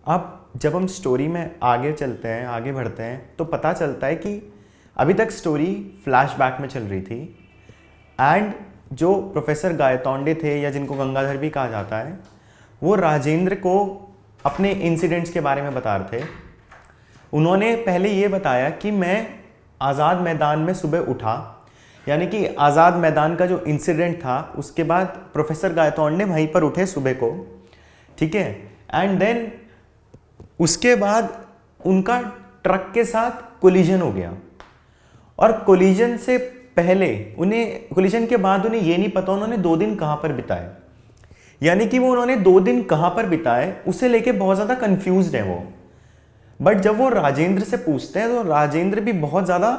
अब जब हम स्टोरी में आगे चलते हैं, आगे बढ़ते हैं, तो पता चलता है कि अभी तक स्टोरी फ्लैशबैक में चल रही थी एंड जो प्रोफेसर गायतोंडे थे या जिनको गंगाधर भी कहा जाता है, वो राजेंद्र को अपने इंसिडेंट्स के बारे में बता रहे थे। उन्होंने पहले ये बताया कि मैं आज़ाद मैदान में सुबह उठा, यानी कि आज़ाद मैदान का जो इंसिडेंट था उसके बाद प्रोफेसर गायतोंडे वहीं पर उठे सुबह को, ठीक है। एंड देन उसके बाद उनका ट्रक के साथ कोलिजन हो गया और कोलिजन से पहले कोलिजन के बाद उन्हें ये नहीं पता उन्होंने 2 दिन कहाँ पर बिताए, यानी कि वो उन्होंने 2 दिन कहाँ पर बिताए उसे लेके बहुत ज़्यादा कंफ्यूज्ड है वो। बट जब वो राजेंद्र से पूछते हैं तो राजेंद्र भी बहुत ज़्यादा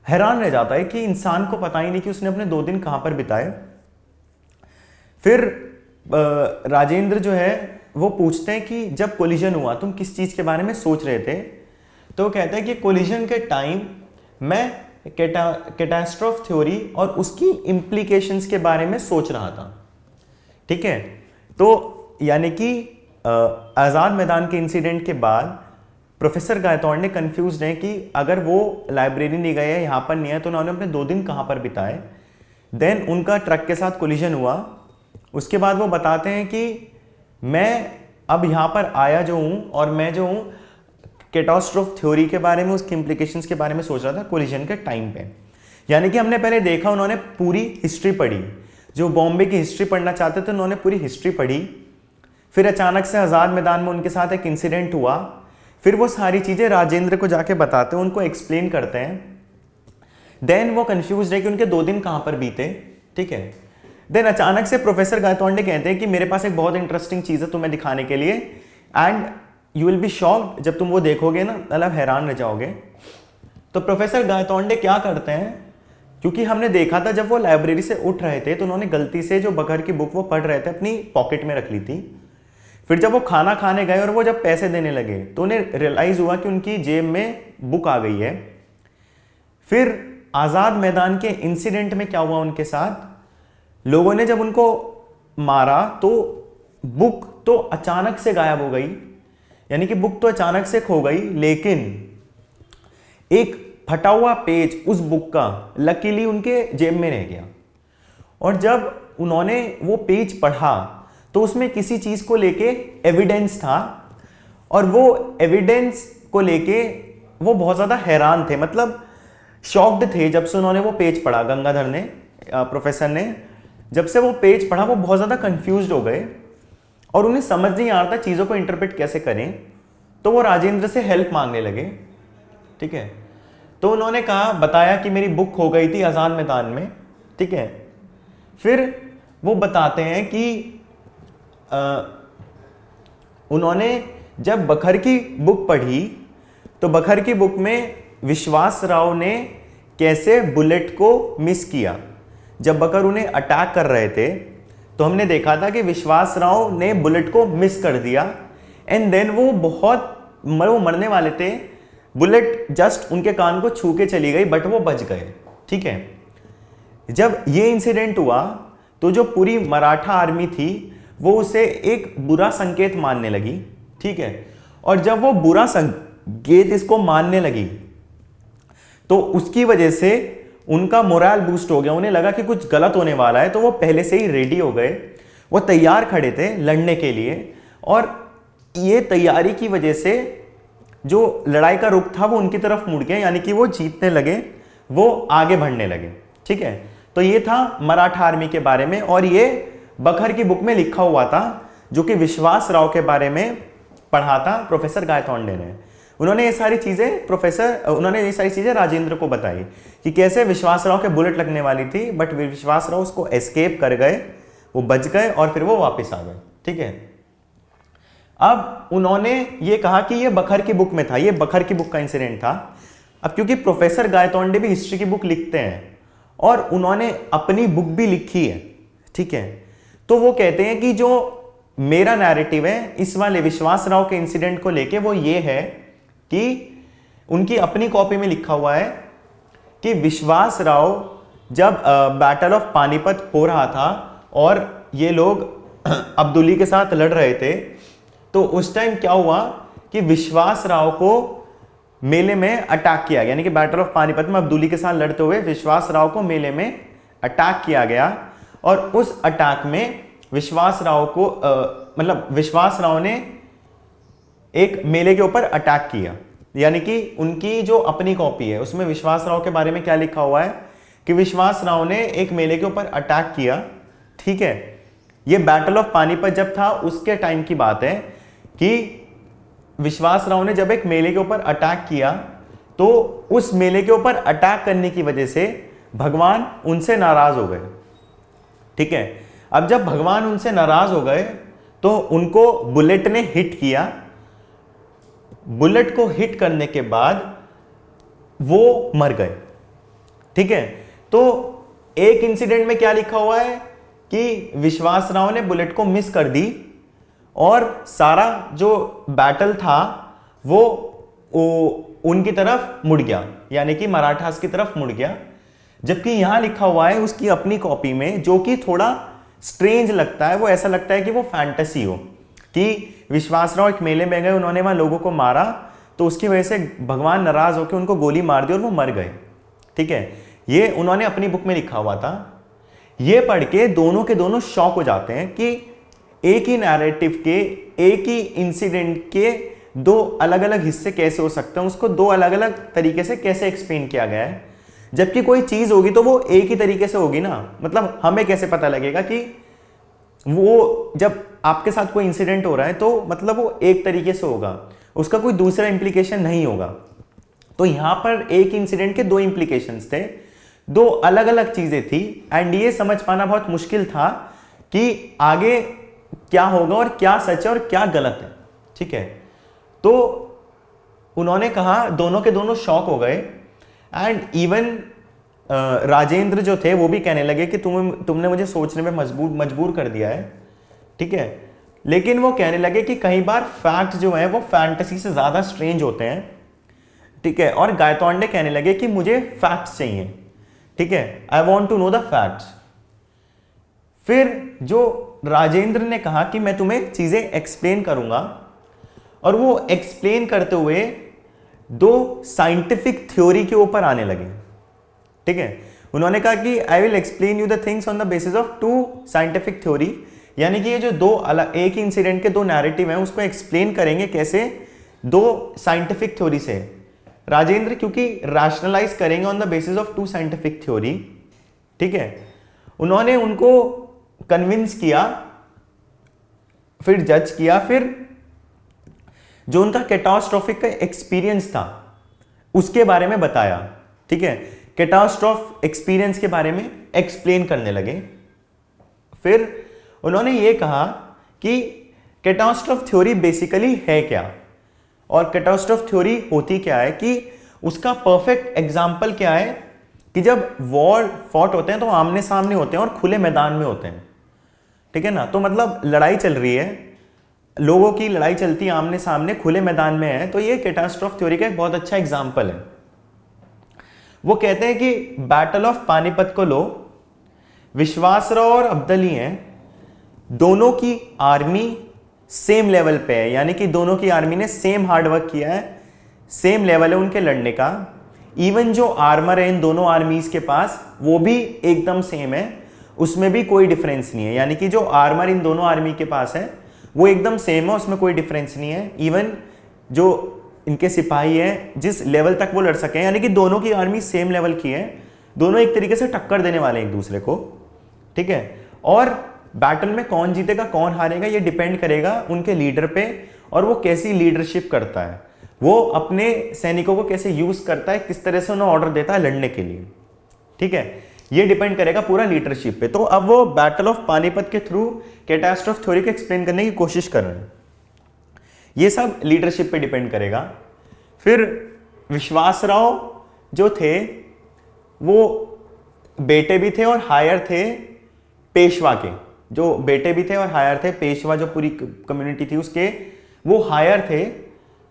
हैरान रह जाता है कि इंसान को पता ही नहीं कि उसने अपने 2 दिन कहाँ पर बिताए। फिर राजेंद्र जो है वो पूछते हैं कि जब कोलिजन हुआ तुम किस चीज़ के बारे में सोच रहे थे, तो वो कहता है कि कोलिजन के टाइम मैं कैटास्ट्रोफ थ्योरी और उसकी इम्प्लीकेशंस के बारे में सोच रहा था, ठीक है। तो यानी कि आज़ाद मैदान के इंसिडेंट के बाद प्रोफेसर गायतोंडे कंफ्यूज हैं कि अगर वो लाइब्रेरी नहीं गए हैं, यहाँ पर नहीं है, तो उन्होंने अपने 2 दिन कहाँ पर बिताए। देन उनका ट्रक के साथ कोलिजन हुआ, उसके बाद वो बताते हैं कि मैं अब यहाँ पर आया जो हूँ और मैं जो हूँ कैटास्ट्रोफ थ्योरी के बारे में, उसकी इम्प्लीकेशंस के बारे में सोच रहा था कोलिजन के टाइम पे। यानी कि हमने पहले देखा उन्होंने पूरी हिस्ट्री पढ़ी, जो बॉम्बे की हिस्ट्री पढ़ना चाहते थे उन्होंने पूरी हिस्ट्री पढ़ी। फिर अचानक से आज़ाद मैदान में उनके साथ एक इंसिडेंट हुआ, फिर वो सारी चीज़ें राजेंद्र को जाके बताते हैं, उनको एक्सप्लेन करते हैं। देन वो कंफ्यूज है कि उनके 2 दिन कहाँ पर बीते, ठीक है। देन अचानक से प्रोफेसर गायतोंडे कहते हैं कि मेरे पास एक बहुत इंटरेस्टिंग चीज़ है तुम्हें दिखाने के लिए and you will be shocked, जब तुम वो देखोगे ना मतलब हैरान रह जाओगे। तो प्रोफेसर गायतोंडे क्या करते हैं, क्योंकि हमने देखा था जब वो लाइब्रेरी से उठ रहे थे तो उन्होंने गलती से जो बकर की बुक वो पढ़ रहे थे अपनी पॉकेट में रख ली थी। फिर जब वो खाना खाने गए और वो जब पैसे देने लगे तो उन्हें रियलाइज़ हुआ कि उनकी जेब में बुक आ गई है। फिर आज़ाद मैदान के इंसिडेंट में क्या हुआ उनके साथ, लोगों ने जब उनको मारा तो बुक तो अचानक से गायब हो गई, यानी कि बुक तो अचानक से खो गई, लेकिन एक फटा हुआ पेज उस बुक का लकीली उनके जेब में रह गया। और जब उन्होंने वो पेज पढ़ा तो उसमें किसी चीज़ को लेके एविडेंस था और वो एविडेंस को लेके वो बहुत ज़्यादा हैरान थे, मतलब शॉक्ड थे जब से उन्होंने वो पेज पढ़ा। गंगाधर ने, प्रोफेसर ने जब से वो पेज पढ़ा वो बहुत ज़्यादा कंफ्यूज्ड हो गए और उन्हें समझ नहीं आ रहा था चीज़ों को इंटरप्रेट कैसे करें। तो वो राजेंद्र से हेल्प मांगने लगे, ठीक है। तो उन्होंने कहा, बताया कि मेरी बुक खो गई थी आज़ाद मैदान में, ठीक है। फिर वो बताते हैं कि उन्होंने जब बखर की बुक पढ़ी तो बखर की बुक में विश्वास राव ने कैसे बुलेट को मिस किया। जब बकर उन्हें अटैक कर रहे थे तो हमने देखा था कि विश्वास राव ने बुलेट को मिस कर दिया एंड देन वो मरने वाले थे, बुलेट जस्ट उनके कान को छू के चली गई बट वो बच गए, ठीक है। जब ये इंसिडेंट हुआ तो जो पूरी मराठा आर्मी थी वो उसे एक बुरा संकेत मानने लगी, ठीक है। और जब वो बुरा संकेत इसको मानने लगी तो उसकी वजह से उनका मोरल बूस्ट हो गया, उन्हें लगा कि कुछ गलत होने वाला है, तो वो पहले से ही रेडी हो गए, वो तैयार खड़े थे लड़ने के लिए। और ये तैयारी की वजह से जो लड़ाई का रुख था वो उनकी तरफ मुड़ गया, यानी कि वो जीतने लगे, वो आगे बढ़ने लगे, ठीक है। तो ये था मराठा आर्मी के बारे में और ये बखर की बुक में लिखा हुआ था, जो कि विश्वास राव के बारे में पढ़ा था प्रोफेसर गायतोंडे ने। उन्होंने ये सारी चीज़ें राजेंद्र को बताई कि कैसे विश्वास राव के बुलेट लगने वाली थी बट विश्वास राव उसको एस्केप कर गए, वो बच गए और फिर वो वापस आ गए, ठीक है। अब उन्होंने ये कहा कि ये बखर की बुक में था, ये बखर की बुक का इंसिडेंट था। अब क्योंकि प्रोफेसर गायतोंडे भी हिस्ट्री की बुक लिखते हैं और उन्होंने अपनी बुक भी लिखी है, ठीक है, तो वो कहते हैं कि जो मेरा नैरेटिव है इस वाले विश्वास राव के इंसिडेंट को लेके वो ये है कि उनकी अपनी कॉपी में लिखा हुआ है कि विश्वास राव जब बैटल ऑफ पानीपत हो रहा था और ये लोग अब्दुल्ली के साथ लड़ रहे थे तो उस टाइम क्या हुआ कि विश्वास राव को मेले में अटैक किया गया, यानी कि बैटल ऑफ पानीपत में अब्दुली के साथ लड़ते हुए विश्वास राव को मेले में अटैक किया गया। और उस अटैक में विश्वास राव को मतलब विश्वास राव ने एक मेले के ऊपर अटैक किया, यानी कि उनकी जो अपनी कॉपी है उसमें विश्वास राव के बारे में क्या लिखा हुआ है कि विश्वास राव ने एक मेले के ऊपर अटैक किया। ठीक है, ये बैटल ऑफ पानीपत जब था उसके टाइम की बात है कि विश्वास राव ने जब एक मेले के ऊपर अटैक किया तो उस मेले के ऊपर अटैक करने की वजह से भगवान उनसे नाराज हो गए। ठीक है, अब जब भगवान उनसे नाराज हो गए तो उनको बुलेट ने हिट किया। बुलेट को हिट करने के बाद वो मर गए। ठीक है, तो एक इंसिडेंट में क्या लिखा हुआ है कि विश्वास राव ने बुलेट को मिस कर दी और सारा जो बैटल था वो उनकी तरफ मुड़ गया, यानी कि मराठास की तरफ मुड़ गया। जबकि यहां लिखा हुआ है उसकी अपनी कॉपी में, जो कि थोड़ा स्ट्रेंज लगता है, वो ऐसा लगता है कि वो फैंटेसी हो कि विश्वासराव एक मेले में गए, उन्होंने वहां लोगों को मारा तो उसकी वजह से भगवान नाराज होकर उनको गोली मार दी और वो मर गए। ठीक है, ये उन्होंने अपनी बुक में लिखा हुआ था। ये पढ़ के दोनों के दोनों शॉक हो जाते हैं कि एक ही नैरेटिव के, एक ही इंसिडेंट के दो अलग अलग हिस्से कैसे हो सकते हैं, उसको दो अलग अलग तरीके से कैसे एक्सप्लेन किया गया है। जबकि कोई चीज होगी तो वो एक ही तरीके से होगी ना, मतलब हमें कैसे पता लगेगा कि वो जब आपके साथ कोई इंसिडेंट हो रहा है तो मतलब वो एक तरीके से होगा, उसका कोई दूसरा इंप्लीकेशन नहीं होगा। तो यहां पर एक इंसिडेंट के दो इंप्लीकेशंस थे, दो अलग अलग चीजें थी, एंड ये समझ पाना बहुत मुश्किल था कि आगे क्या होगा और क्या सच है और क्या गलत है। ठीक है, तो उन्होंने कहा, दोनों के दोनों शॉक हो गए। एंड इवन राजेंद्र जो थे वो भी कहने लगे कि तुमने मुझे सोचने में मजबूर कर दिया है। ठीक है, लेकिन वो कहने लगे कि कई बार फैक्ट जो है वो फैंटेसी से ज़्यादा स्ट्रेंज होते हैं। ठीक है, और गायतोंडे कहने लगे कि मुझे फैक्ट्स चाहिए। ठीक है, I want to know the facts. फिर जो राजेंद्र ने कहा कि मैं तुम्हें चीज़ें एक्सप्लेन करूंगा, और वो एक्सप्लेन करते हुए दो साइंटिफिक थ्योरी के ऊपर आने लगे। ठीक है, उन्होंने कहा कि I will explain you the things on the basis of two scientific theory, यानी कि ये जो दो अलग एक ही इंसिडेंट के दो नैरेटिव हैं उसको एक्सप्लेन करेंगे कैसे, दो साइंटिफिक थ्योरी से। राजेंद्र क्योंकि रैशनलाइज करेंगे on the basis of two scientific theory. ठीक है, उन्होंने उनको कन्विंस किया, फिर जज किया, फिर जो उनका कैटास्ट्रोफिक का एक्सपीरियंस था उसके बारे में बताया। ठीक है, कैटास्ट्रोफ एक्सपीरियंस के बारे में एक्सप्लेन करने लगे। फिर उन्होंने ये कहा कि कैटास्ट्रोफ थ्योरी बेसिकली है क्या, और कैटास्ट्रोफ थ्योरी होती क्या है, कि उसका परफेक्ट एग्जाम्पल क्या है कि जब वॉर फॉट होते हैं तो आमने सामने होते हैं और खुले मैदान में होते हैं। ठीक है ना, तो मतलब लड़ाई चल रही है, लोगों की लड़ाई चलती है आमने सामने, खुले मैदान में है, तो ये कैटास्ट्रोफ थ्योरी का एक बहुत अच्छा एग्जाम्पल है। वो कहते हैं कि बैटल ऑफ पानीपत को लो, विश्वासराव और अब्दली हैं, दोनों की आर्मी सेम लेवल पे है, यानी कि दोनों की आर्मी ने सेम हार्डवर्क किया है, सेम लेवल है उनके लड़ने का। इवन जो आर्मर है इन दोनों आर्मीज के पास वो भी एकदम सेम है, उसमें भी कोई डिफरेंस नहीं है, यानी कि जो आर्मर इन दोनों आर्मी के पास है वो एकदम सेम है, उसमें कोई डिफरेंस नहीं है। इवन जो इनके सिपाही हैं जिस लेवल तक वो लड़ सके, यानी कि दोनों की आर्मी सेम लेवल की है, दोनों एक तरीके से टक्कर देने वाले हैं एक दूसरे को। ठीक है, और बैटल में कौन जीतेगा कौन हारेगा ये डिपेंड करेगा उनके लीडर पे, और वो कैसी लीडरशिप करता है, वो अपने सैनिकों को कैसे यूज करता है, किस तरह से उन्हें ऑर्डर देता है लड़ने के लिए। ठीक है, ये डिपेंड करेगा पूरा लीडरशिप पे। तो अब वो बैटल ऑफ पानीपत के थ्रू कैटास्ट्रोफ थ्योरी को एक्सप्लेन करने की कोशिश कर रहे हैं, ये सब लीडरशिप पे डिपेंड करेगा। फिर विश्वासराव जो थे वो बेटे भी थे और हायर थे पेशवा के, जो बेटे भी थे और हायर थे, पेशवा जो पूरी कम्युनिटी थी उसके वो हायर थे।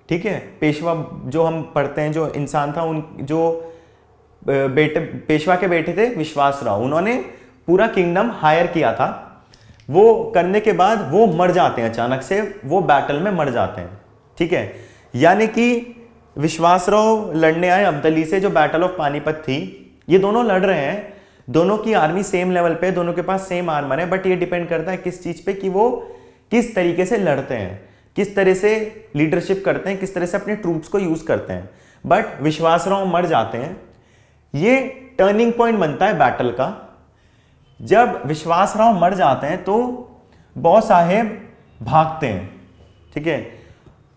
ठीक है, पेशवा जो हम पढ़ते हैं जो इंसान था, उन जो बेटे पेशवा के बेटे थे विश्वासराव, उन्होंने पूरा किंगडम हायर किया था। वो करने के बाद वो मर जाते हैं, अचानक से वो बैटल में मर जाते हैं। ठीक है, यानी कि विश्वासराव लड़ने आए अब्दाली से, जो बैटल ऑफ पानीपत थी। ये दोनों लड़ रहे हैं, दोनों की आर्मी सेम लेवल पे, दोनों के पास सेम आर्मर है, बट ये डिपेंड करता है किस चीज पे कि वो किस तरीके से लड़ते हैं, किस तरह से लीडरशिप करते हैं, किस तरह से अपने ट्रूप्स को यूज करते हैं। बट विश्वासराव मर जाते हैं। ये टर्निंग पॉइंट बनता है बैटल का। जब विश्वासराव मर जाते हैं तो बॉस साहेब भागते हैं। ठीक है,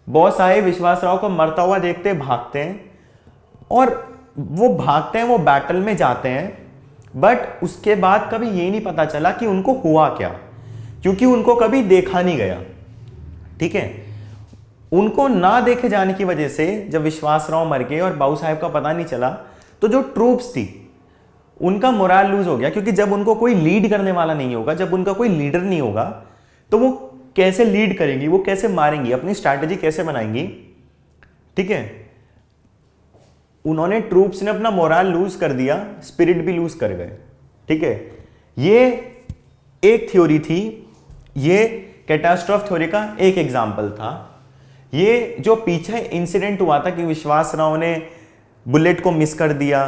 बॉस साहेब विश्वासराव को मरता हुआ देखते भागते हैं, और वो भागते हैं, वो बैटल में जाते हैं। बट उसके बाद कभी ये नहीं पता चला कि उनको हुआ क्या, क्योंकि उनको कभी देखा नहीं गया। ठीक है, उनको ना देखे जाने की वजह से जब विश्वासराव मर गए और बाबू साहेब का पता नहीं चला, तो जो ट्रूप्स थी उनका मोरल लूज हो गया, क्योंकि जब उनको कोई लीड करने वाला नहीं होगा, जब उनका कोई लीडर नहीं होगा, तो वो कैसे लीड करेंगी, वो कैसे मारेंगी, अपनी स्ट्रैटेजी कैसे बनाएंगी। ठीक है, उन्होंने ट्रूप्स ने अपना मोरल लूज कर दिया, स्पिरिट भी लूज कर गए। ठीक है, ये एक थ्योरी थी, ये कैटास्ट्रॉफ थ्योरी का एक एग्जाम्पल था। ये जो पीछे इंसिडेंट हुआ था कि विश्वासराव ने बुलेट को मिस कर दिया,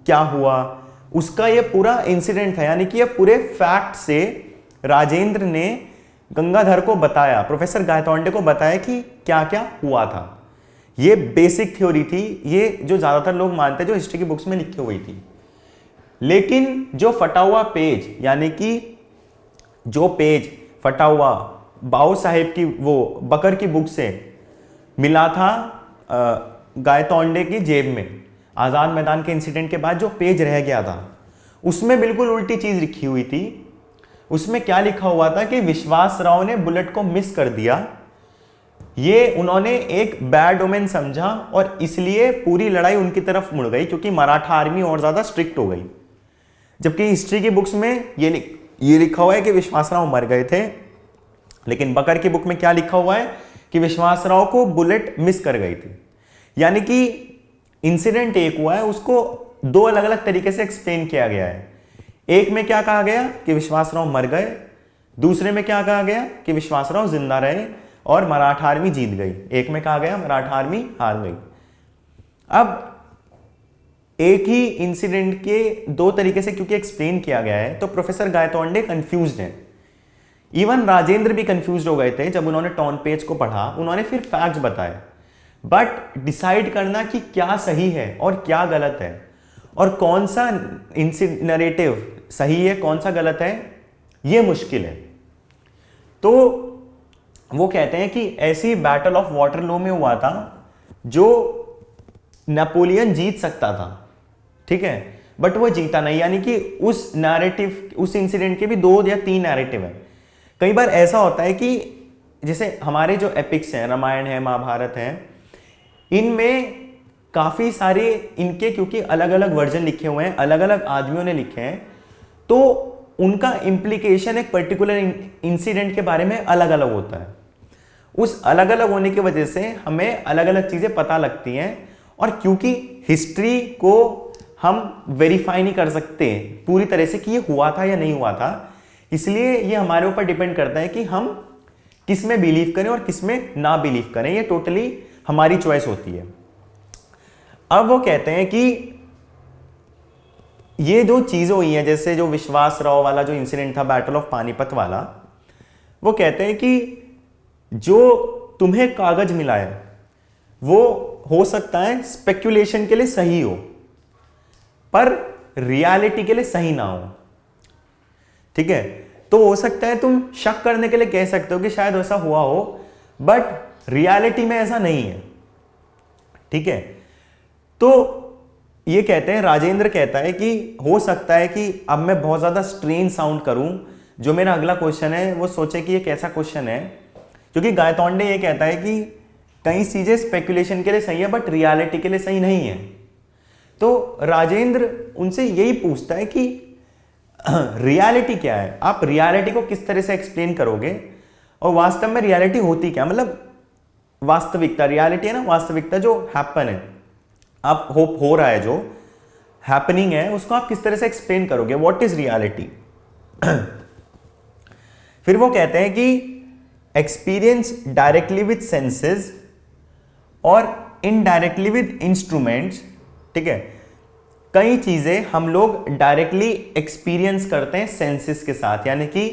क्या हुआ, उसका ये पूरा इंसिडेंट था। यानी कि ये पूरे फैक्ट से राजेंद्र ने गंगाधर को बताया, प्रोफेसर गायतोंडे को बताया कि क्या क्या हुआ था। ये बेसिक थ्योरी थी, ये जो ज्यादातर लोग मानते हैं, जो हिस्ट्री की बुक्स में लिखी हुई थी। लेकिन जो फटा हुआ पेज, यानी कि जो पेज फटा हुआ बाऊ साहेब की वो बकर की बुक से मिला था गायतोंडे की जेब में, आजाद मैदान के इंसिडेंट के बाद जो पेज रह गया था, उसमें बिल्कुल उल्टी चीज लिखी हुई थी। उसमें क्या लिखा हुआ था कि विश्वासराव ने बुलेट को मिस कर दिया, ये उन्होंने एक बैड ओमेन समझा, और इसलिए पूरी लड़ाई उनकी तरफ मुड़ गई, क्योंकि मराठा आर्मी और ज्यादा स्ट्रिक्ट हो गई। जबकि हिस्ट्री की बुक्स में ये लिखा हुआ है कि विश्वासराव मर गए थे, लेकिन बकर की बुक में क्या लिखा हुआ है कि विश्वासराव को बुलेट मिस कर गई थी। यानी कि इंसिडेंट एक हुआ है, उसको दो अलग अलग तरीके से एक्सप्लेन किया गया है। एक में क्या कहा गया कि विश्वासराव मर गए, दूसरे में क्या कहा गया कि विश्वासराव जिंदा रहे और मराठा आर्मी जीत गई। एक में कहा गया मराठा आर्मी हार गई। अब एक ही इंसिडेंट के दो तरीके से क्योंकि एक्सप्लेन किया गया है, तो प्रोफेसर गायतोंडे कंफ्यूज्ड हैं। इवन राजेंद्र भी कंफ्यूज हो गए थे जब उन्होंने टॉन पेज को पढ़ा। उन्होंने फिर फैक्ट्स बताए, बट डिसाइड करना कि क्या सही है और क्या गलत है, और कौन सा नरेटिव सही है कौन सा गलत है, यह मुश्किल है। तो वो कहते हैं कि ऐसी बैटल ऑफ वाटरलू में हुआ था जो नेपोलियन जीत सकता था। ठीक है, बट वो जीता नहीं। यानी कि उस नैरेटिव, उस इंसिडेंट के भी 2 या 3 नैरेटिव है। कई बार ऐसा होता है कि जैसे हमारे जो एपिक्स हैं, रामायण है, महाभारत है, इनमें काफी सारे इनके क्योंकि अलग अलग वर्जन लिखे हुए हैं, अलग अलग आदमियों ने लिखे हैं, तो उनका इंप्लीकेशन एक पर्टिकुलर इंसिडेंट के बारे में अलग अलग होता है। उस अलग अलग होने की वजह से हमें अलग अलग चीजें पता लगती हैं, और क्योंकि हिस्ट्री को हम वेरीफाई नहीं कर सकते पूरी तरह से कि ये हुआ था या नहीं हुआ था, इसलिए ये हमारे ऊपर डिपेंड करता है कि हम किस में बिलीव करें और किस में ना बिलीव करें। ये टोटली हमारी चॉइस होती है। अब वो कहते हैं कि ये जो चीजें हुई हैं, जैसे जो विश्वासराव वाला जो इंसिडेंट था, बैटल ऑफ पानीपत वाला, वो कहते हैं कि जो तुम्हें कागज मिला है वो हो सकता है स्पेक्यूलेशन के लिए सही हो, पर रियलिटी के लिए सही ना हो। ठीक है, तो हो सकता है तुम शक करने के लिए कह सकते हो कि शायद ऐसा हुआ हो, बट रियलिटी में ऐसा नहीं है। ठीक है, तो ये कहते हैं, राजेंद्र कहता है कि हो सकता है कि अब मैं बहुत ज्यादा स्ट्रेन साउंड करूं, जो मेरा अगला क्वेश्चन है वो सोचे कि ये कैसा क्वेश्चन है, क्योंकि गायतोंडे ये कहता है कि कई चीजें स्पेकुलेशन के लिए सही है बट रियलिटी के लिए सही नहीं है। तो राजेंद्र उनसे यही पूछता है कि रियलिटी क्या है, आप रियलिटी को किस तरह से एक्सप्लेन करोगे, और वास्तव में रियलिटी होती क्या, मतलब वास्तविकता, रियलिटी है ना, वास्तविकता जो हैपन है, आप होप हो रहा है, जो हैपनिंग है, उसको आप किस तरह से एक्सप्लेन करोगे, व्हाट इज रियलिटी। फिर वो कहते हैं कि एक्सपीरियंस डायरेक्टली विद सेंसेस और इनडायरेक्टली विद इंस्ट्रूमेंट्स। ठीक है, कई चीजें हम लोग डायरेक्टली एक्सपीरियंस करते हैं सेंसेस के साथ, यानी कि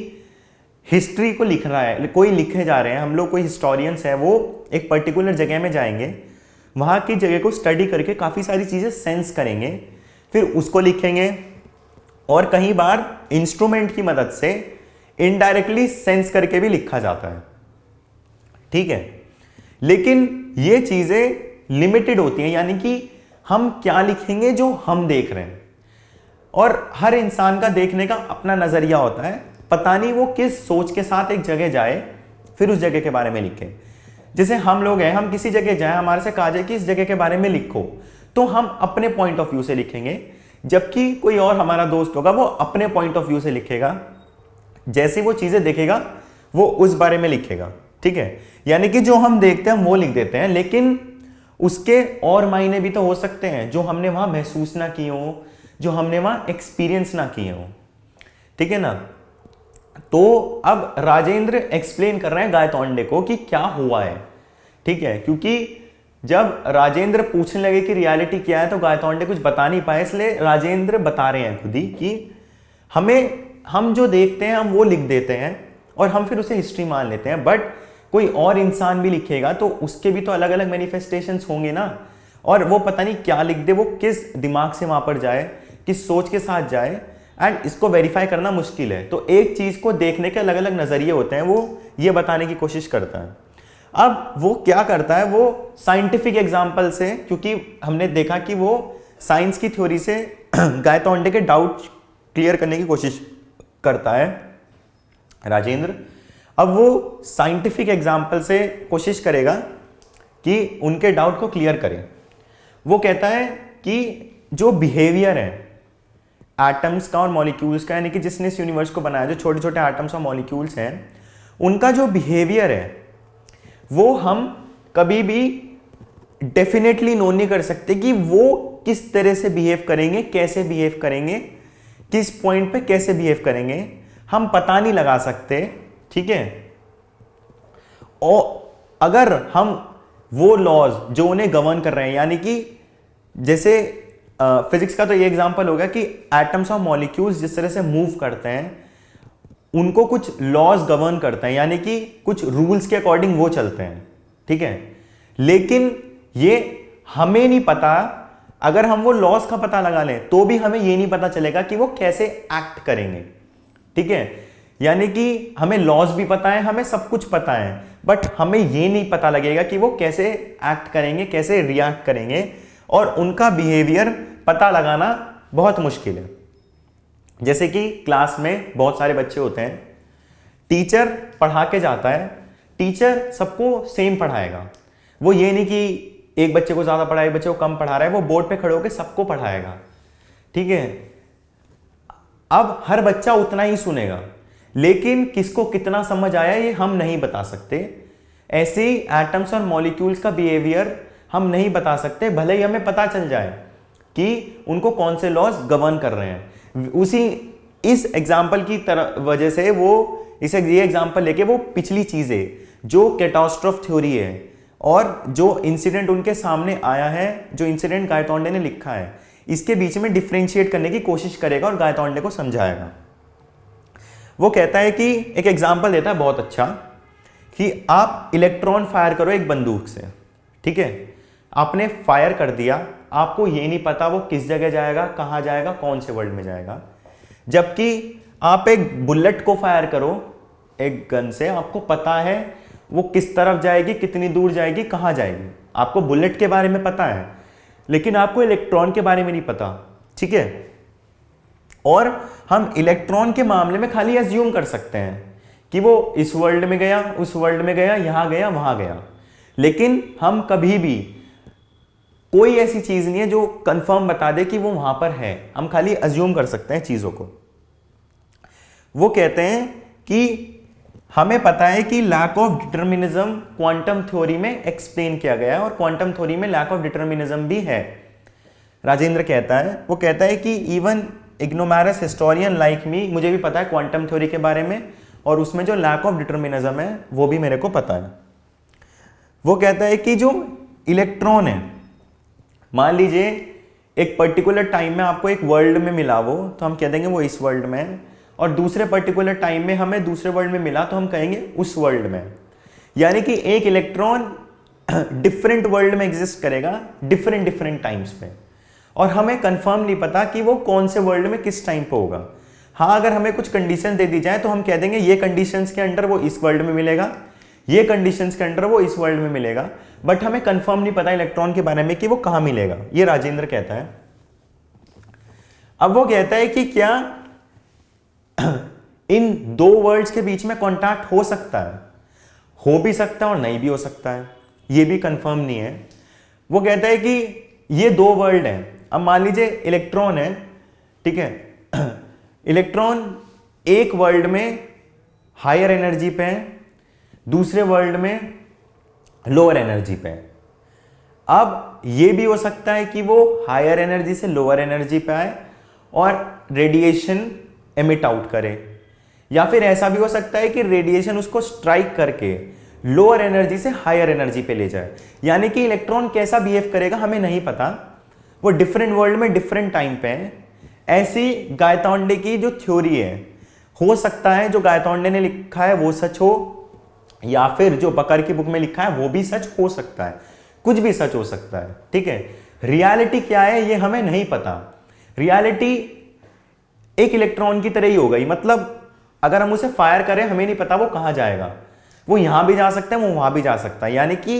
हिस्ट्री को लिख रहा है कोई, लिखे जा रहे हैं हम लोग, कोई हिस्टोरियंस है वो एक पर्टिकुलर जगह में जाएंगे, वहां की जगह को स्टडी करके काफी सारी चीजें सेंस करेंगे, फिर उसको लिखेंगे। और कई बार इंस्ट्रूमेंट की मदद से इनडायरेक्टली सेंस करके भी लिखा जाता है। ठीक है, लेकिन ये चीजें लिमिटेड होती हैं, यानी कि हम क्या लिखेंगे जो हम देख रहे हैं, और हर इंसान का देखने का अपना नजरिया होता है। पता नहीं वो किस सोच के साथ एक जगह जाए फिर उस जगह के बारे में लिखे। जैसे हम लोग हैं, हम किसी जगह जाए, हमारे से कहा जाए कि इस जगह के बारे में लिखो, तो हम अपने पॉइंट ऑफ व्यू से लिखेंगे, जबकि कोई और हमारा दोस्त होगा वो अपने पॉइंट ऑफ व्यू से लिखेगा, जैसी वो चीजें देखेगा वो उस बारे में लिखेगा। ठीक है, यानी कि जो हम देखते हैं वो लिख देते हैं, लेकिन उसके और मायने भी तो हो सकते हैं जो हमने वहां महसूस ना किए हो, जो हमने वहां एक्सपीरियंस ना किए हो। ठीक है ना। तो अब राजेंद्र एक्सप्लेन कर रहे हैं गायतोंडे को कि क्या हुआ है। ठीक है, क्योंकि जब राजेंद्र पूछने लगे कि रियलिटी क्या है तो गायतोंडे कुछ बता नहीं पाए, इसलिए राजेंद्र बता रहे हैं खुद ही कि हम जो देखते हैं हम वो लिख देते हैं और हम फिर उसे हिस्ट्री मान लेते हैं, बट कोई और इंसान भी लिखेगा तो उसके भी तो अलग अलग मैनिफेस्टेशंस होंगे ना, और वो पता नहीं क्या लिख दे, वो किस दिमाग से वहां पर जाए, किस सोच के साथ जाए, एंड इसको वेरीफाई करना मुश्किल है। तो एक चीज को देखने के अलग अलग नजरिए होते हैं, वो ये बताने की कोशिश करता है। अब वो क्या करता है, वो साइंटिफिक एग्जाम्पल से, क्योंकि हमने देखा कि वो साइंस की थ्योरी से गायतोंडे के डाउट क्लियर करने की कोशिश करता है राजेंद्र। अब वो साइंटिफिक एग्जाम्पल से कोशिश करेगा कि उनके डाउट को क्लियर करें। वो कहता है कि जो बिहेवियर है एटम्स का और मॉलिक्यूल्स का, यानी कि जिसने इस यूनिवर्स को बनाया, जो छोटे छोटे एटम्स और मॉलिक्यूल्स हैं, उनका जो बिहेवियर है वो हम कभी भी डेफिनेटली नो नहीं कर सकते कि वो किस तरह से बिहेव करेंगे, कैसे बिहेव करेंगे, किस पॉइंट पे कैसे बिहेव करेंगे, हम पता नहीं लगा सकते। ठीक है, और अगर हम वो लॉज जो उन्हें गवर्न कर रहे हैं, यानी कि जैसे फिजिक्स का तो ये एग्जांपल हो गया कि एटम्स और मॉलिक्यूल्स जिस तरह से मूव करते हैं उनको कुछ लॉज गवर्न करते हैं, यानी कि कुछ रूल्स के अकॉर्डिंग वो चलते हैं। ठीक है, लेकिन ये हमें नहीं पता, अगर हम वो लॉज का पता लगा लें तो भी हमें ये नहीं पता चलेगा कि वो कैसे एक्ट करेंगे। ठीक है, यानी कि हमें लॉज भी पता है, हमें सब कुछ पता है, बट हमें ये नहीं पता लगेगा कि वो कैसे एक्ट करेंगे, कैसे रिएक्ट करेंगे, और उनका बिहेवियर पता लगाना बहुत मुश्किल है। जैसे कि क्लास में बहुत सारे बच्चे होते हैं, टीचर पढ़ा के जाता है, टीचर सबको सेम पढ़ाएगा, वो ये नहीं कि एक बच्चे को ज्यादा पढ़ाए, एक बच्चे को कम पढ़ा रहा है, वो बोर्ड पे खड़े होकर सबको पढ़ाएगा। ठीक है, अब हर बच्चा उतना ही सुनेगा, लेकिन किसको कितना समझ आया ये हम नहीं बता सकते। ऐसे ही एटम्स और मॉलिक्यूल्स का बिहेवियर हम नहीं बता सकते, भले ही हमें पता चल जाए कि उनको कौन से लॉज गवर्न कर रहे हैं। उसी इस एग्जाम्पल की तरह वजह से वो ये एग्जाम्पल लेके वो पिछली चीजें जो कैटास्ट्रोफ थ्योरी है और जो इंसिडेंट उनके सामने आया है, जो इंसिडेंट गायतोंडे ने लिखा है, इसके बीच में डिफरेंशिएट करने की कोशिश करेगा और गायतोंडे को समझाएगा। वो कहता है कि एक एग्जाम्पल देता है बहुत अच्छा कि आप इलेक्ट्रॉन फायर करो एक बंदूक से। ठीक है, आपने फायर कर दिया, आपको ये नहीं पता वो किस जगह जाएगा, कहां जाएगा, कौन से वर्ल्ड में जाएगा। जबकि आप एक बुलेट को फायर करो एक गन से, आपको पता है वो किस तरफ जाएगी, कितनी दूर जाएगी, कहां जाएगी। आपको बुलेट के बारे में पता है, लेकिन आपको इलेक्ट्रॉन के बारे में नहीं पता। ठीक है, और हम इलेक्ट्रॉन के मामले में खाली अज्यूम कर सकते हैं कि वो इस वर्ल्ड में गया, उस वर्ल्ड में गया, यहां गया, वहां गया, लेकिन हम कभी भी कोई ऐसी चीज नहीं है जो कंफर्म बता दे कि वो वहां पर है, हम खाली अज्यूम कर सकते हैं चीजों को। वो कहते हैं कि हमें पता है कि lack of determinism quantum theory में एक्सप्लेन किया गया है और क्वांटम थ्योरी में लैक ऑफ डिटर्मिनिज्म भी है। राजेंद्र कहता है, वो कहता है कि even ignoramus historian like me, मुझे भी पता है क्वांटम थ्योरी के बारे में और उसमें जो लैक ऑफ डिटर्मिनिज्म है वो भी मेरे को पता है। वो कहता है कि जो इलेक्ट्रॉन है, मान लीजिए एक पर्टिकुलर टाइम में आपको एक वर्ल्ड में मिला वो, तो हम कह देंगे वो इस वर्ल्ड में है, और दूसरे पर्टिकुलर टाइम में हमें दूसरे वर्ल्ड में मिला तो हम कहेंगे उस वर्ल्ड में। यानी कि एक इलेक्ट्रॉन डिफरेंट वर्ल्ड में एग्जिस्ट करेगा डिफरेंट डिफरेंट टाइम्स पे, और हमें कंफर्म नहीं पता कि वो कौन से वर्ल्ड में किस टाइम पे होगा। हाँ, अगर हमें कुछ कंडीशन दे दी जाए तो हम कह देंगे ये कंडीशंस के अंडर वो इस वर्ल्ड में मिलेगा, ये कंडीशंस के अंडर वो इस वर्ल्ड में मिलेगा, बट हमें कंफर्म नहीं पता इलेक्ट्रॉन के बारे में कि वो कहां मिलेगा। ये राजेंद्र कहता है। अब वो कहता है कि क्या इन दो वर्ल्ड्स के बीच में कॉन्टैक्ट हो सकता है? हो भी सकता है और नहीं भी हो सकता है, ये भी कंफर्म नहीं है। वो कहता है कि ये दो वर्ल्ड हैं। अब मान लीजिए इलेक्ट्रॉन है, ठीक है, इलेक्ट्रॉन एक वर्ल्ड में हायर एनर्जी पे है, दूसरे वर्ल्ड में लोअर एनर्जी पे है। अब ये भी हो सकता है कि वो हायर एनर्जी से लोअर एनर्जी पे आए और रेडिएशन एमिट आउट करे, या फिर ऐसा भी हो सकता है कि रेडिएशन उसको स्ट्राइक करके लोअर एनर्जी से हायर एनर्जी पे ले जाए। यानी कि इलेक्ट्रॉन कैसा बिहेव करेगा हमें नहीं पता, वो डिफरेंट वर्ल्ड में डिफरेंट टाइम पे है। ऐसी गायतोंडे की जो थ्योरी है, हो सकता है जो गायतोंडे ने लिखा है वो सच हो, या फिर जो बकर की बुक में लिखा है वो भी सच हो सकता है, कुछ भी सच हो सकता है, ठीक है। रियलिटी क्या है ये हमें नहीं पता। रियलिटी एक इलेक्ट्रॉन की तरह ही हो गई, मतलब अगर हम उसे फायर करें हमें नहीं पता वो कहां जाएगा, वो यहां भी जा सकता है, वो वहां भी जा सकता है। यानी कि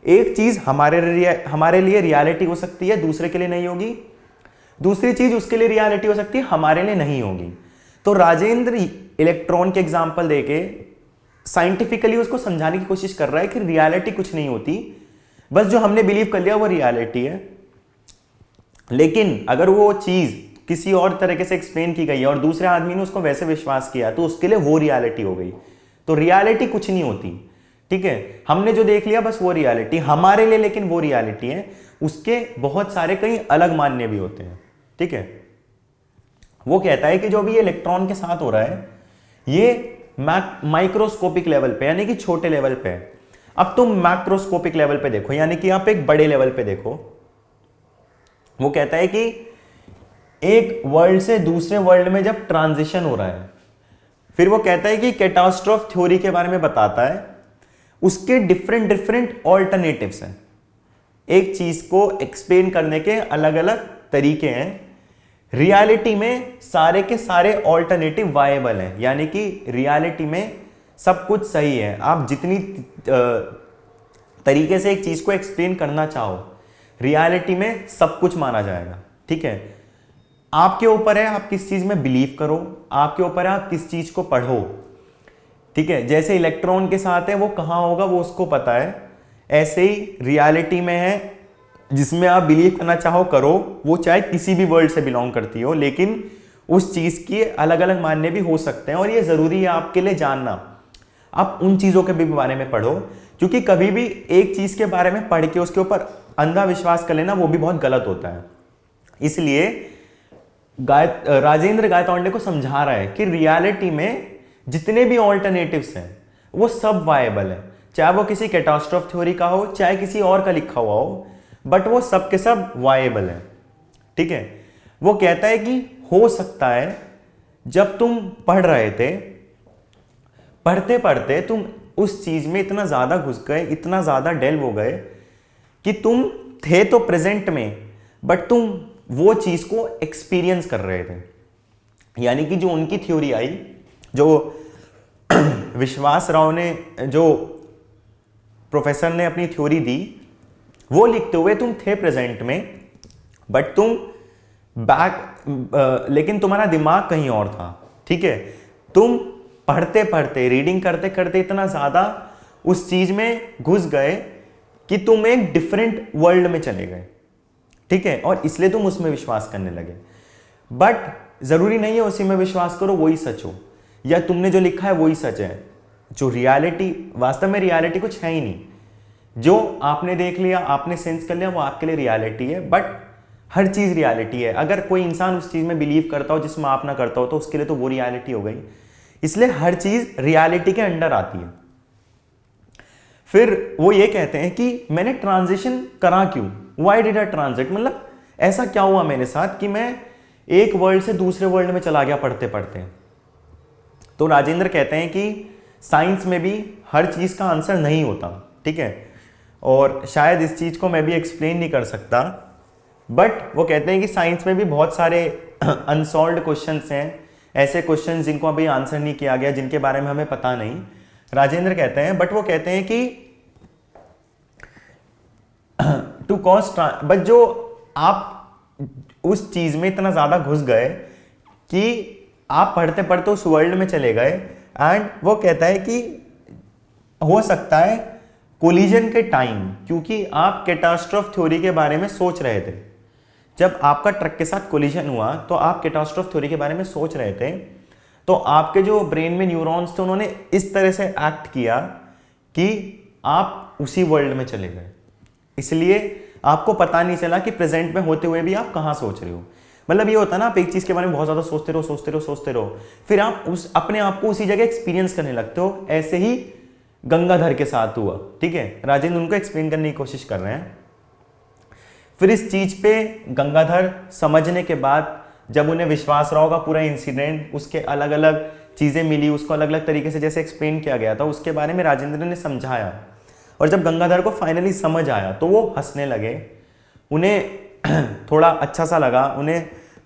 एक चीज हमारे लिए रियलिटी हो सकती है, दूसरे के लिए नहीं होगी, दूसरी चीज उसके लिए रियलिटी हो सकती है, हमारे लिए नहीं होगी। तो राजेंद्र इलेक्ट्रॉन के एग्जाम्पल देके साइंटिफिकली उसको समझाने की कोशिश कर रहा है कि रियलिटी कुछ नहीं होती, बस जो हमने बिलीव कर लिया वो रियलिटी है। लेकिन अगर वो चीज किसी और तरीके से एक्सप्लेन की गई है और दूसरे आदमी ने उसको वैसे विश्वास किया तो उसके लिए वो रियलिटी हो गई। तो रियलिटी कुछ नहीं होती, ठीक है, हमने जो देख लिया बस वो रियलिटी हमारे लिए, लेकिन वो रियलिटी है, उसके बहुत सारे कई अलग मान्य भी होते हैं, ठीक है। वो कहता है कि जो भी ये इलेक्ट्रॉन के साथ हो रहा है ये माइक्रोस्कोपिक लेवल पे, यानी कि छोटे लेवल पे है। अब तुम मैक्रोस्कोपिक लेवल पे देखो, यानी कि आप एक बड़े लेवल पे देखो। वो कहता है कि एक वर्ल्ड से दूसरे वर्ल्ड में जब ट्रांजिशन हो रहा है, फिर वो कहता है कि कैटास्ट्रोफ थ्योरी के बारे में बताता है, उसके डिफरेंट डिफरेंट ऑल्टरनेटिव्स हैं। एक चीज को एक्सप्लेन करने के अलग अलग तरीके हैं। रियलिटी में सारे के सारे ऑल्टरनेटिव वायबल हैं, यानी कि रियलिटी में सब कुछ सही है। आप जितनी तरीके से एक चीज को एक्सप्लेन करना चाहो, रियलिटी में सब कुछ माना जाएगा, ठीक है। आपके ऊपर है आप किस चीज में बिलीव करो, आपके ऊपर है आप किस चीज को पढ़ो, ठीक है। जैसे इलेक्ट्रॉन के साथ है वो कहां होगा वो उसको पता है, ऐसे ही रियलिटी में है जिसमें आप बिलीव करना चाहो करो, वो चाहे किसी भी वर्ल्ड से बिलोंग करती हो, लेकिन उस चीज के अलग अलग मानने भी हो सकते हैं और ये जरूरी है आपके लिए जानना। आप उन चीजों के भी बारे में पढ़ो, क्योंकि कभी भी एक चीज के बारे में पढ़ के उसके ऊपर अंधा विश्वास कर लेना वो भी बहुत गलत होता है। इसलिए राजेंद्र गायतोंडे को समझा रहा है कि रियलिटी में जितने भी ऑल्टरनेटिव्स हैं वो सब वायबल है, चाहे वो किसी कैटास्ट्रोफ थ्योरी का हो चाहे किसी और का लिखा हुआ हो, बट वो सब के सब वायबल है, ठीक है। वो कहता है कि हो सकता है जब तुम पढ़ रहे थे, पढ़ते पढ़ते तुम उस चीज में इतना ज्यादा घुस गए, इतना ज्यादा डेल्व हो गए कि तुम थे तो प्रेजेंट में, बट तुम वो चीज को एक्सपीरियंस कर रहे थे। यानी कि जो उनकी थ्योरी आई, जो विश्वास राव ने, जो प्रोफेसर ने अपनी थ्योरी दी, वो लिखते हुए तुम थे प्रेजेंट में, बट तुम लेकिन तुम्हारा दिमाग कहीं और था, ठीक है। तुम पढ़ते पढ़ते, रीडिंग करते करते इतना ज्यादा उस चीज में घुस गए कि तुम एक डिफरेंट वर्ल्ड में चले गए, ठीक है, और इसलिए तुम उसमें विश्वास करने लगे। बट जरूरी नहीं है उसी में विश्वास करो वही सच हो, या तुमने जो लिखा है वही सच है। जो रियलिटी, वास्तव में रियलिटी कुछ है ही नहीं, जो आपने देख लिया, आपने सेंस कर लिया, वो आपके लिए रियलिटी है। बट हर चीज रियलिटी है। अगर कोई इंसान उस चीज में बिलीव करता हो जिसमें आप ना करता हो तो उसके लिए तो वो रियलिटी हो गई। इसलिए हर चीज रियलिटी के अंडर आती है। फिर वो ये कहते हैं कि मैंने ट्रांजिशन करा क्यों, वाई डिड आई ट्रांजिट, मतलब ऐसा क्या हुआ मेरे साथ कि मैं एक वर्ल्ड से दूसरे वर्ल्ड में चला गया पढ़ते पढ़ते। तो राजेंद्र कहते हैं कि साइंस में भी हर चीज का आंसर नहीं होता, ठीक है, और शायद इस चीज को मैं भी एक्सप्लेन नहीं कर सकता, बट वो कहते हैं कि साइंस में भी बहुत सारे अनसॉल्व्ड क्वेश्चंस हैं, ऐसे क्वेश्चंस जिनको अभी आंसर नहीं किया गया, जिनके बारे में हमें पता नहीं, राजेंद्र कहते हैं। बट वो कहते हैं कि टू कॉज, बट जो आप उस चीज में इतना ज्यादा घुस गए कि आप पढ़ते पढ़ते उस वर्ल्ड में चले गए, एंड वो कहता है कि हो सकता है कोलिजन के टाइम, क्योंकि आप कैटास्ट्रोफ थ्योरी के बारे में सोच रहे थे, जब आपका ट्रक के साथ कोलिजन हुआ तो आप कैटास्ट्रोफ थ्योरी के बारे में सोच रहे थे, तो आपके जो ब्रेन में न्यूरॉन्स थे उन्होंने इस तरह से एक्ट किया कि आप उसी वर्ल्ड में चले गए, इसलिए आपको पता नहीं चला कि प्रेजेंट में होते हुए भी आप कहाँ सोच रहे हो। मतलब ये होता है ना, आप एक चीज के बारे में बहुत ज्यादा सोचते रहो, फिर आप उस अपने आप को उसी जगह एक्सपीरियंस करने लगते हो। ऐसे ही गंगाधर के साथ हुआ, ठीक है, राजेंद्र उनको एक्सप्लेन करने की कोशिश कर रहे हैं। फिर इस चीज पे गंगाधर समझने के बाद, जब उन्हें विश्वास रहा होगा पूरा इंसिडेंट, उसके अलग अलग चीजें मिली, उसको अलग अलग तरीके से जैसे एक्सप्लेन किया गया था, उसके बारे में राजेंद्र ने समझाया, और जब गंगाधर को फाइनली समझ आया तो वो हंसने लगे, उन्हें थोड़ा अच्छा सा लगा, उन्हें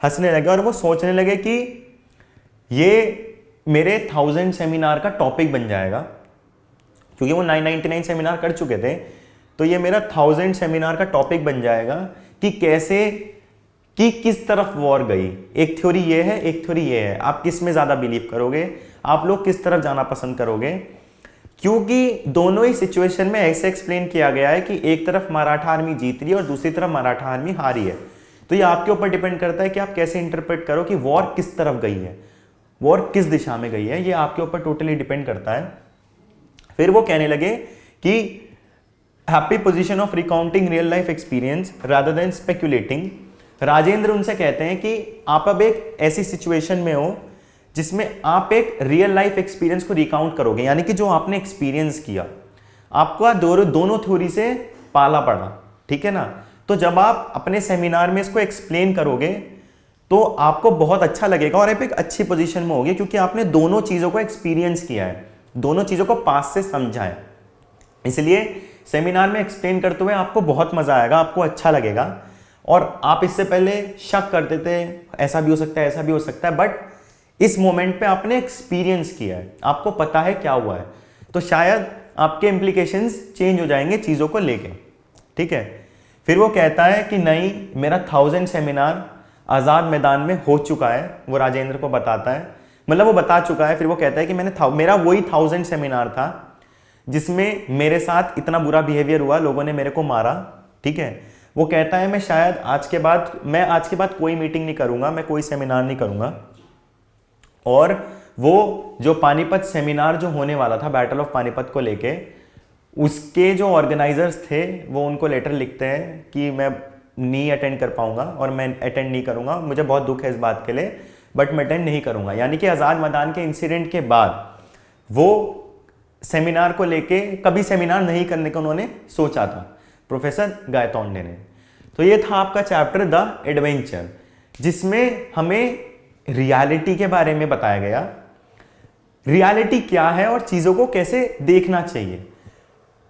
हंसने लगे, और वो सोचने लगे कि ये मेरे 1000 सेमिनार का टॉपिक बन जाएगा, क्योंकि वो 999 सेमिनार कर चुके थे, तो ये मेरा 1000 सेमिनार का टॉपिक बन जाएगा कि कैसे, कि किस तरफ वॉर गई। एक थ्योरी ये है, एक थ्योरी ये है, आप किस में ज्यादा बिलीव करोगे, आप लोग किस तरफ जाना पसंद करोगे, क्योंकि दोनों ही सिचुएशन में ऐसे एक्सप्लेन किया गया है कि एक तरफ मराठा आर्मी जीत रही है और दूसरी तरफ मराठा आर्मी हारी है। तो ये आपके ऊपर डिपेंड करता है कि आप कैसे इंटरप्रेट करो कि वॉर किस तरफ गई है, वॉर किस दिशा में गई है, ये आपके ऊपर टोटली डिपेंड करता है। फिर वो कहने लगे कि happy position of recounting real life experience rather than speculating. Rajendra उनसे कहते हैं कि आप अब एक ऐसी सिचुएशन में हो जिसमें आप एक रियल लाइफ एक्सपीरियंस को रिकाउंट करोगे, यानी कि जो आपने एक्सपीरियंस किया, आपका दोनों थ्योरी से पाला पड़ा, ठीक है ना। तो जब आप अपने सेमिनार में इसको एक्सप्लेन करोगे तो आपको बहुत अच्छा लगेगा और आप एक अच्छी पोजीशन में होगे, क्योंकि आपने दोनों चीजों को एक्सपीरियंस किया है, दोनों चीजों को पास से समझा है। इसलिए सेमिनार में एक्सप्लेन करते हुए आपको बहुत मजा आएगा, आपको अच्छा लगेगा, और आप इससे पहले शक करते थे ऐसा भी हो सकता है, ऐसा भी हो सकता है, बट इस मोमेंट पे आपने एक्सपीरियंस किया है, आपको पता है क्या हुआ है, तो शायद आपके इम्प्लीकेशंस चेंज हो जाएंगे चीजों को लेके, ठीक है। फिर वो कहता है कि नहीं, मेरा 1000 सेमिनार आजाद मैदान में हो चुका है, वो राजेंद्र को बताता है, मतलब वो बता चुका है। फिर वो कहता है कि मेरा वही 1000 सेमिनार था जिसमें मेरे साथ इतना बुरा बिहेवियर हुआ, लोगों ने मेरे को मारा, ठीक है। वो कहता है मैं आज के बाद कोई मीटिंग नहीं करूंगा, मैं कोई सेमिनार नहीं करूंगा, और वो जो पानीपत सेमिनार जो होने वाला था बैटल ऑफ पानीपत को लेके, उसके जो ऑर्गेनाइजर्स थे वो उनको लेटर लिखते हैं कि मैं नहीं अटेंड कर पाऊंगा और मैं अटेंड नहीं करूंगा, मुझे बहुत दुख है इस बात के लिए, बट मैं अटेंड नहीं करूंगा। यानी कि आज़ाद मैदान के इंसिडेंट के बाद वो सेमिनार को लेके कभी सेमिनार नहीं करने का उन्होंने सोचा था, प्रोफेसर गायतोंडे ने। तो ये था आपका चैप्टर द एडवेंचर, जिसमें हमें रियलिटी के बारे में बताया गया, रियलिटी क्या है और चीजों को कैसे देखना चाहिए।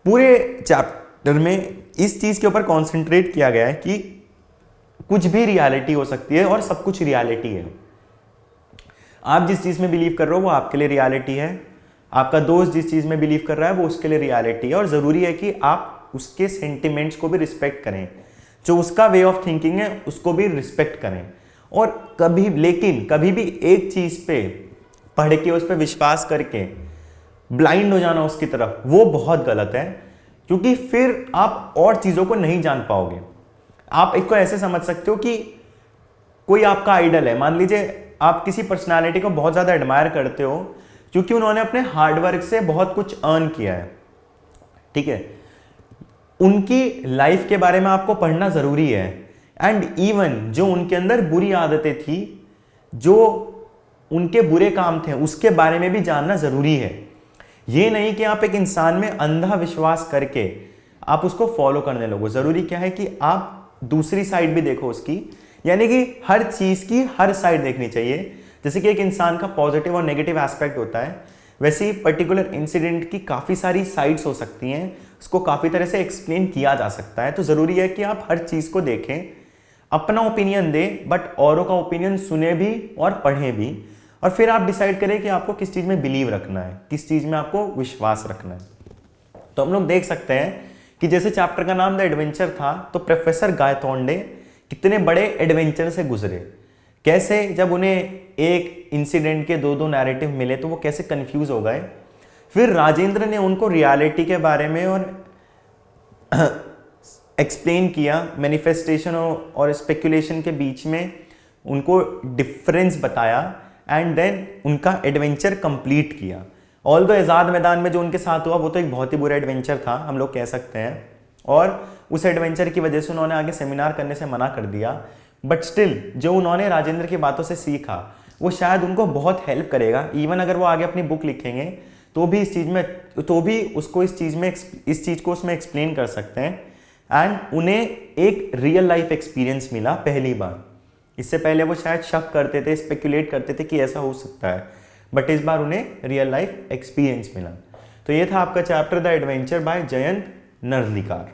पूरे चैप्टर में इस चीज के ऊपर कॉन्सेंट्रेट किया गया है कि कुछ भी रियलिटी हो सकती है और सब कुछ रियलिटी है। आप जिस चीज में बिलीव कर रहे हो वो आपके लिए रियलिटी है, आपका दोस्त जिस चीज में बिलीव कर रहा है वो उसके लिए रियलिटी है, और जरूरी है कि आप उसके सेंटिमेंट्स को भी रिस्पेक्ट करें, जो उसका वे ऑफ थिंकिंग है उसको भी रिस्पेक्ट करें। और कभी भी एक चीज पे पढ़ के उस पर विश्वास करके ब्लाइंड हो जाना उसकी तरफ, वो बहुत गलत है, क्योंकि फिर आप और चीजों को नहीं जान पाओगे। आप इसको ऐसे समझ सकते हो कि कोई आपका आइडल है, मान लीजिए आप किसी पर्सनालिटी को बहुत ज्यादा एडमायर करते हो क्योंकि उन्होंने अपने हार्डवर्क से बहुत कुछ अर्न किया है, ठीक है, उनकी लाइफ के बारे में आपको पढ़ना जरूरी है। एंड इवन जो उनके अंदर बुरी आदतें थी, जो उनके बुरे काम थे उसके बारे में भी जानना ज़रूरी है। ये नहीं कि आप एक इंसान में अंधा विश्वास करके आप उसको फॉलो करने लगो। ज़रूरी क्या है कि आप दूसरी साइड भी देखो उसकी, यानी कि हर चीज़ की हर साइड देखनी चाहिए। जैसे कि एक इंसान का पॉजिटिव और नेगेटिव एस्पेक्ट होता है, वैसे ही पर्टिकुलर इंसिडेंट की काफ़ी सारी साइड्स हो सकती हैं, उसको काफ़ी तरह से एक्सप्लेन किया जा सकता है। तो ज़रूरी है कि आप हर चीज़ को देखें, अपना ओपिनियन दें, बट औरों का ओपिनियन सुने भी और पढ़ें भी, और फिर आप डिसाइड करें कि आपको किस चीज़ में बिलीव रखना है, किस चीज़ में आपको विश्वास रखना है। तो हम लोग देख सकते हैं कि जैसे चैप्टर का नाम द एडवेंचर था, तो प्रोफेसर गायतोंडे कितने बड़े एडवेंचर से गुजरे, कैसे जब उन्हें एक इंसिडेंट के दो नैरेटिव मिले तो वो कैसे कंफ्यूज हो गए। फिर राजेंद्र ने उनको रियलिटी के बारे में और एक्सप्लेन किया, मैनिफेस्टेशन और स्पेकुलेशन के बीच में उनको डिफरेंस बताया, एंड देन उनका एडवेंचर कंप्लीट किया। ऑल्दो आज़ाद मैदान में जो उनके साथ हुआ वो तो एक बहुत ही बुरा एडवेंचर था, हम लोग कह सकते हैं, और उस एडवेंचर की वजह से उन्होंने आगे सेमिनार करने से मना कर दिया। बट स्टिल जो उन्होंने राजेंद्र की बातों से सीखा वो शायद उनको बहुत हेल्प करेगा। इवन अगर वो आगे अपनी बुक लिखेंगे तो भी इस चीज़ में, तो भी उसको इस चीज़ को उसमें एक्सप्लेन कर सकते हैं। एंड उन्हें एक रियल लाइफ एक्सपीरियंस मिला पहली बार। इससे पहले वो शायद शक करते थे, स्पेकुलेट करते थे कि ऐसा हो सकता है, बट इस बार उन्हें रियल लाइफ एक्सपीरियंस मिला। तो ये था आपका chapter the adventure by Jayant नर्लिकार।